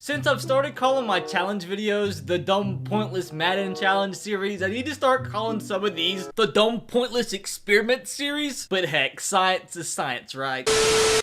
Since I've started calling my challenge videos the Dumb Pointless Madden Challenge series, I need to start calling some of these the Dumb Pointless Experiment series. But heck, science is science, right?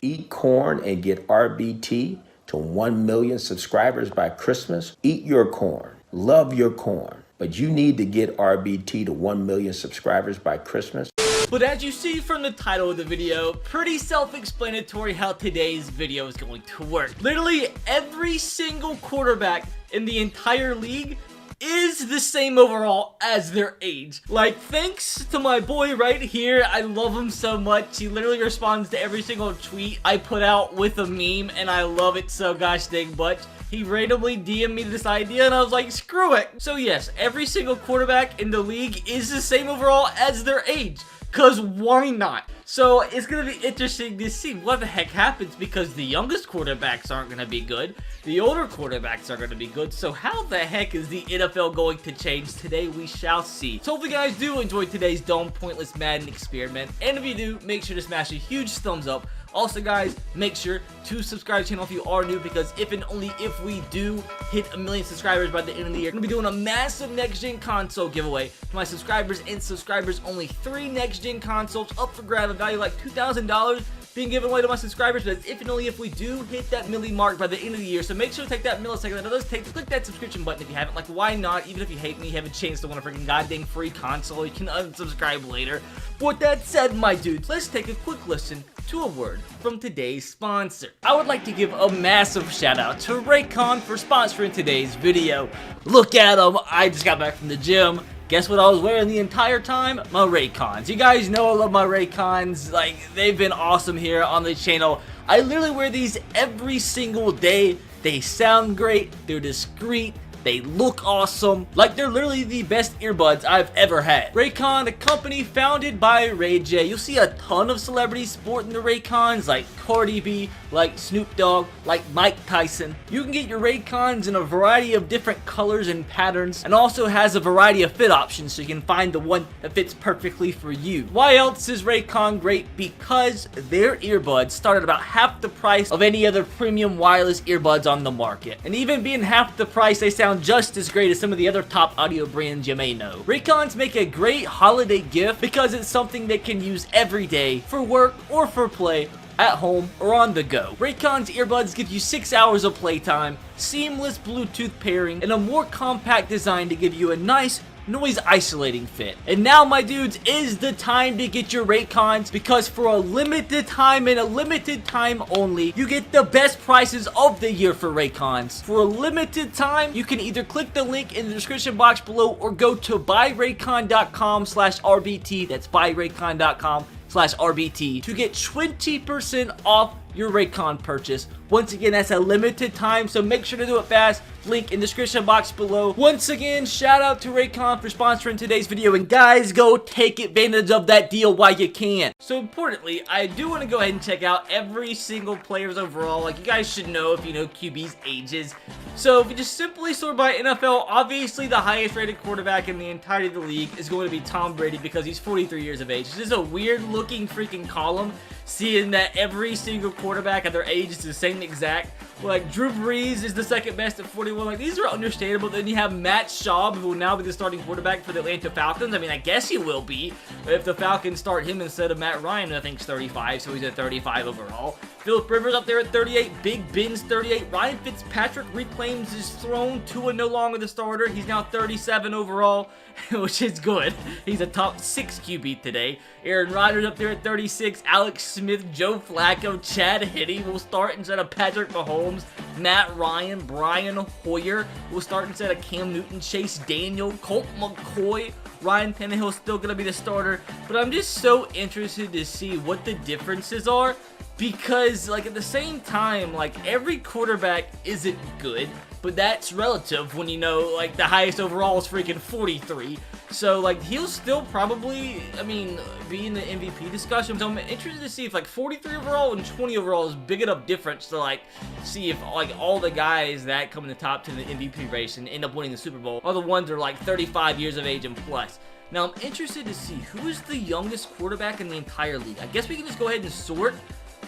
Eat corn and get RBT to 1 million subscribers by Christmas. Eat your corn. Love your corn. But you need to get RBT to 1 million subscribers by Christmas. But as you see from the title of the video, pretty self-explanatory how today's video is going to work. Literally every single quarterback in the entire league is the same overall as their age. Like, thanks to my boy right here, I love him so much. He literally responds to every single tweet I put out with a meme, and I love it so gosh dang much. He randomly DM'd me this idea, and I was like, screw it. So yes, every single quarterback in the league is the same overall as their age. Cause why not? So it's gonna be interesting to see what the heck happens, because the youngest quarterbacks aren't gonna be good. The older quarterbacks are gonna be good. So how the heck is the NFL going to change? Today we shall see. So hopefully you guys do enjoy today's Dumb Pointless Madden experiment. And if you do, make sure to smash a huge thumbs up. Also guys, make sure to subscribe to the channel if you are new, because if and only if we do hit 1 million subscribers by the end of the year, I'm going to be doing a massive next-gen console giveaway for my subscribers and subscribers only. 3 next-gen consoles up for grab, a value like $2,000 being given away to my subscribers. But if and only if we do hit that million mark by the end of the year. So make sure to take that millisecond that it does take to click that subscription button if you haven't. Like, why not? Even if you hate me, you have a chance to win a freaking goddamn free console. You can unsubscribe later. But with that said, my dudes, let's take a quick listen to a word from today's sponsor. I would like to give a massive shout out to Raycon for sponsoring today's video. Look at them, I just got back from the gym. Guess what I was wearing the entire time? My Raycons. You guys know I love my Raycons. Like, they've been awesome here on the channel. I literally wear these every single day. They sound great, they're discreet, they look awesome. Like, they're literally the best earbuds I've ever had. Raycon, a company founded by Ray J. You'll see a ton of celebrities sporting the Raycons, like Cardi B, like Snoop Dogg, like Mike Tyson. You can get your Raycons in a variety of different colors and patterns, and also has a variety of fit options, so you can find the one that fits perfectly for you. Why else is Raycon great? Because their earbuds start at about half the price of any other premium wireless earbuds on the market. And even being half the price, they sound just as great as some of the other top audio brands you may know. Raycons make a great holiday gift because it's something they can use every day for work or for play, at home or on the go. Raycon's earbuds give you 6 hours of playtime, seamless Bluetooth pairing, and a more compact design to give you a nice noise isolating fit. And now, my dudes, is the time to get your Raycons, because for a limited time and a limited time only, you get the best prices of the year for Raycons. For a limited time, you can either click the link in the description box below or go to buyraycon.com/RBT. That's buyraycon.com/RBT to get 20% off your Raycon purchase. Once again, that's a limited time, so make sure to do it fast. Link in the description box below. Once again, shout out to Raycon for sponsoring today's video, and guys, go take advantage of that deal while you can. So importantly, I do want to go ahead and check out every single player's overall. Like, you guys should know if you know QB's ages. So if you just simply sort by NFL, obviously the highest rated quarterback in the entirety of the league is going to be Tom Brady, because he's 43 years of age. This is a weird looking freaking column, seeing that every single quarterback at their age is the same exact. Like, Drew Brees is the second best at 41. Like, these are understandable. Then you have Matt Schaub, who will now be the starting quarterback for the Atlanta Falcons. I mean, I guess he will be if the Falcons start him instead of Matt Ryan, who I think is 35, so he's at 35 overall. Philip Rivers up there at 38. Big Ben's 38. Ryan Fitzpatrick reclaims his throne. Tua no longer the starter. He's now 37 overall, which is good. He's a top 6 QB today. Aaron Rodgers up there at 36. Alex Smith, Joe Flacco, Chad Henne will start instead of Patrick Mahomes. Matt Ryan, Brian Hoyer will start instead of Cam Newton. Chase Daniel, Colt McCoy, Ryan Tannehill is still going to be the starter. But I'm just so interested to see what the differences are, because, like, at the same time, like, every quarterback isn't good, but that's relative when you know, like, the highest overall is freaking 43. So, like, he'll still probably, I mean, be in the MVP discussion. So I'm interested to see if, like, 43 overall and 20 overall is big enough difference to, like, see if, like, all the guys that come in the top 10 in the MVP race and end up winning the Super Bowl are the ones that are, like, 35 years of age and plus. Now, I'm interested to see who is the youngest quarterback in the entire league. I guess we can just go ahead and sort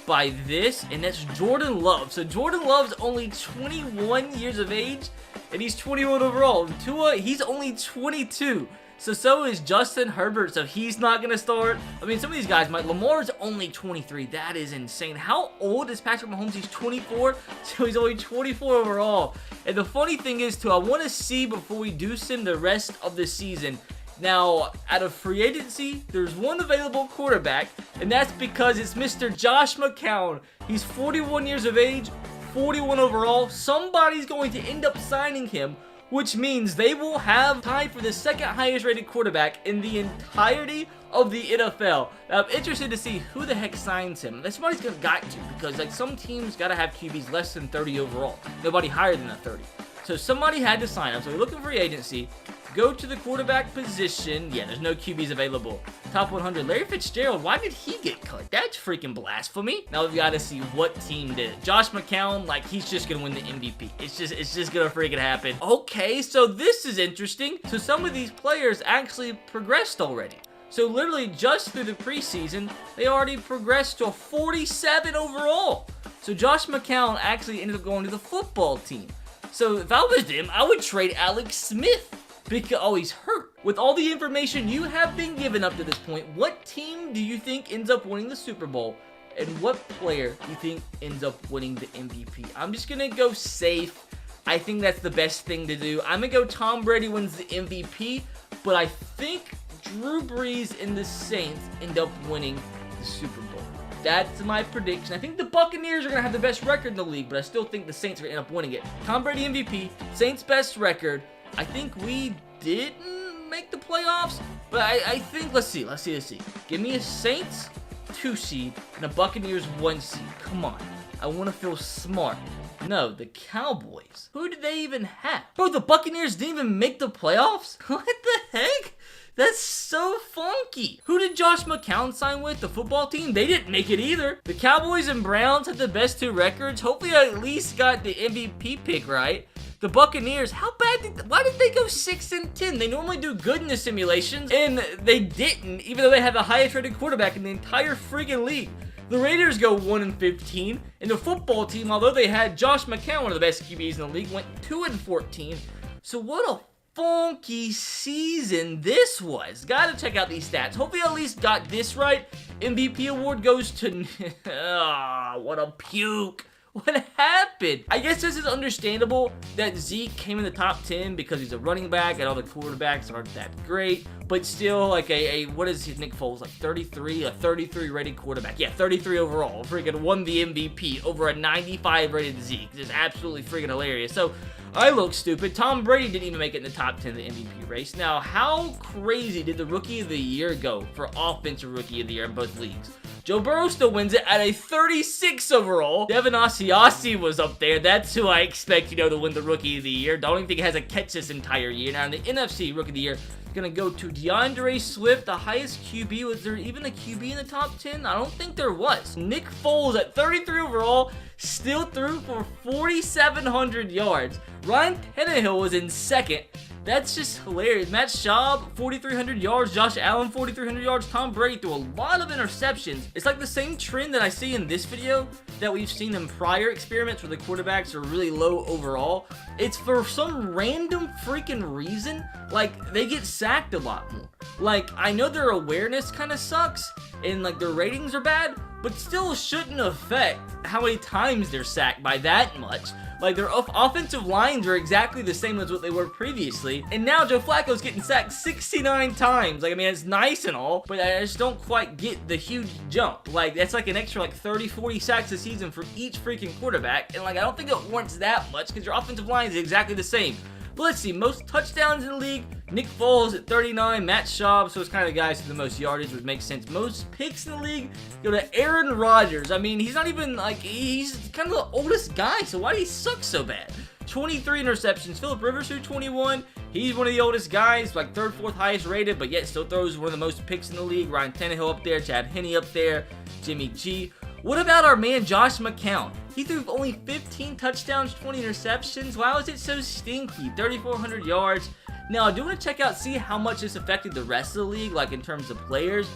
by this, and that's Jordan Love. So Jordan Love's only 21 years of age, and he's 21 overall. Tua, he's only 22. So is Justin Herbert, so he's not going to start. I mean, some of these guys might. Lamar's only 23. That is insane. How old is Patrick Mahomes? He's 24, so he's only 24 overall. And the funny thing is, too, I want to see before we do send the rest of the season. Now, out of free agency, there's one available quarterback, and that's because it's Mr. Josh McCown. He's 41 years of age, 41 overall. Somebody's going to end up signing him, which means they will have tied for the second highest rated quarterback in the entirety of the NFL. Now, I'm interested to see who the heck signs him. Somebody's got to, because like some teams got to have QBs less than 30 overall. Nobody higher than a 30. So somebody had to sign him. So we're looking for free agency. Go to the quarterback position. Yeah, there's no QBs available. Top 100. Larry Fitzgerald, why did he get cut? That's freaking blasphemy. Now we've got to see what team did it. Josh McCown, like, he's just going to win the MVP. It's just going to freaking happen. Okay, so this is interesting. So some of these players actually progressed already. So literally just through the preseason, they already progressed to a 47 overall. So Josh McCown actually ended up going to the football team. So if I was him, I would trade Alex Smith. Because, oh, he's hurt. With all the information you have been given up to this point, what team do you think ends up winning the Super Bowl? And what player do you think ends up winning the MVP? I'm just going to go safe. I think that's the best thing to do. I'm going to go Tom Brady wins the MVP. But I think Drew Brees and the Saints end up winning the Super Bowl. That's my prediction. I think the Buccaneers are going to have the best record in the league, but I still think the Saints are going to end up winning it. Tom Brady MVP, Saints best record. I think we didn't make the playoffs, but I think, let's see. Give me a Saints 2 seed and a Buccaneers 1 seed. Come on. I want to feel smart. No, the Cowboys. Who did they even have? Bro, the Buccaneers didn't even make the playoffs? What the heck? That's so funky. Who did Josh McCown sign with? The football team? They didn't make it either. The Cowboys and Browns had the best 2 records. Hopefully I at least got the MVP pick right. The Buccaneers, why did they go 6-10? They normally do good in the simulations, and they didn't, even though they had the highest rated quarterback in the entire freaking league. The Raiders go 1-15, and the football team, although they had Josh McCown, one of the best QBs in the league, went 2-14. So what a funky season this was. Gotta check out these stats. Hopefully I at least got this right. MVP award goes to... what a puke. What happened? I guess this is understandable that Zeke came in the top 10 because he's a running back and all the quarterbacks aren't that great. But still, like what is his Nick Foles? Like 33? A 33 rated quarterback. Yeah, 33 overall. Freaking won the MVP over a 95 rated Zeke. This is absolutely freaking hilarious. So, I look stupid. Tom Brady didn't even make it in the top 10 of the MVP race. Now, how crazy did the Rookie of the Year go for Offensive Rookie of the Year in both leagues? Joe Burrow still wins it at a 36 overall. Devin Asiasi was up there. That's who I expect, to win the Rookie of the Year. Don't even think he has a catch this entire year. Now, in the NFC Rookie of the Year, it's going to go to DeAndre Swift, the highest QB. Was there even a QB in the top 10? I don't think there was. Nick Foles at 33 overall, still threw for 4,700 yards. Ryan Tannehill was in second. That's just hilarious. Matt Schaub, 4,300 yards. Josh Allen, 4,300 yards. Tom Brady threw a lot of interceptions. It's like the same trend that I see in this video that we've seen in prior experiments where the quarterbacks are really low overall. It's for some random freaking reason, like, they get sacked a lot more. Like, I know their awareness kind of sucks, and, like, their ratings are bad, but still shouldn't affect how many times they're sacked by that much. Like, their offensive lines are exactly the same as what they were previously. And now Joe Flacco's getting sacked 69 times. Like, I mean, it's nice and all, but I just don't quite get the huge jump. Like, that's like an extra, 30, 40 sacks a season for each freaking quarterback. And, like, I don't think it warrants that much because your offensive line is exactly the same. But let's see, most touchdowns in the league, Nick Foles at 39, Matt Schaub, so it's kind of the guys with the most yardage, which makes sense. Most picks in the league go to Aaron Rodgers. I mean, he's not even, he's kind of the oldest guy, so why do he suck so bad? 23 interceptions. Phillip Rivers, who 21, he's one of the oldest guys, like 3rd, 4th highest rated, but yet still throws one of the most picks in the league. Ryan Tannehill up there, Chad Henne up there, Jimmy G. What about our man Josh McCown? He threw only 15 touchdowns, 20 interceptions. Why was it so stinky? 3,400 yards. Now, I do want to check out, see how much this affected the rest of the league, like in terms of players.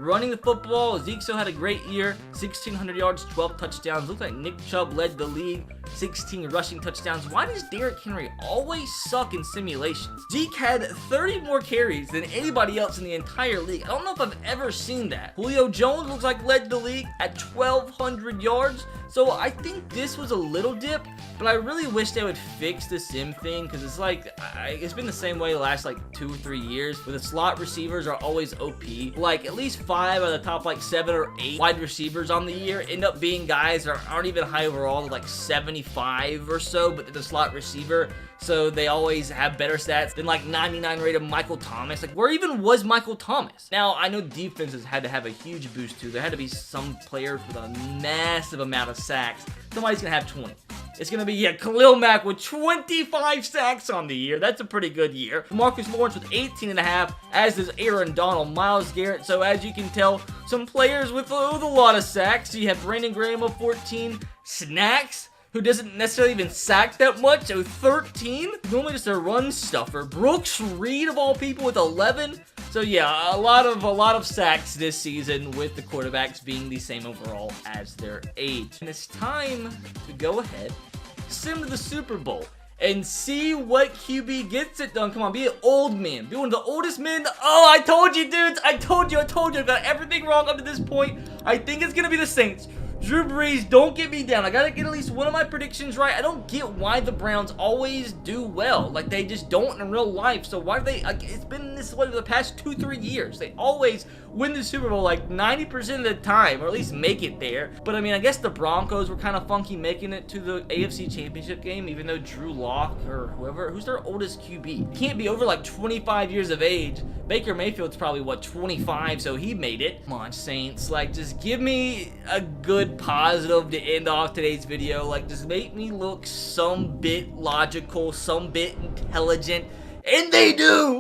running the football, Zeke still had a great year. 1,600 yards, 12 touchdowns. Looks like Nick Chubb led the league. 16 rushing touchdowns. Why does Derrick Henry always suck in simulations? Zeke had 30 more carries than anybody else in the entire league. I don't know if I've ever seen that. Julio Jones looks like led the league at 1,200 yards. So I think this was a little dip, but I really wish they would fix the sim thing, because it's like, it's been the same way the last like 2 or 3 years, where the slot receivers are always OP. Like at least 5 out of the top like 7 or 8 wide receivers on the year end up being guys that aren't even high overall, like 75 or so, but they're the slot receiver. So they always have better stats than like 99 rated Michael Thomas. Like, where even was Michael Thomas? Now, I know defenses had to have a huge boost too. There had to be some players with a massive amount of sacks. Somebody's gonna have 20. It's gonna be, yeah, Khalil Mack with 25 sacks on the year. That's a pretty good year. Marcus Lawrence with 18.5, as does Aaron Donald, Myles Garrett. So as you can tell, some players with a lot of sacks. You have Brandon Graham with 14, Snacks, who doesn't necessarily even sack that much, so 13. Normally just a run stuffer. Brooks Reed of all people with 11. So yeah, a lot of sacks this season, with the quarterbacks being the same overall as their age. And it's time to go ahead, sim to the Super Bowl, and see what QB gets it done. Come on, be an old man. Be one of the oldest men. Oh, I told you, dudes. I told you. I got everything wrong up to this point. I think it's gonna be the Saints. Drew Brees, don't get me down. I gotta get at least one of my predictions right. I don't get why the Browns always do well. Like, they just don't in real life. So why do they, like, it's been this way for the past 2-3 years. They always win the Super Bowl like 90% of the time, or at least make it there. But I mean, I guess the Broncos were kind of funky making it to the AFC Championship game, even though Drew Lock or whoever, who's their oldest QB? Can't be over like 25 years of age. Baker Mayfield's probably, what, 25, so he made it. Come on, Saints. Like, just give me a good positive to end off today's video. Like, just make me look some bit logical, some bit intelligent, and they do!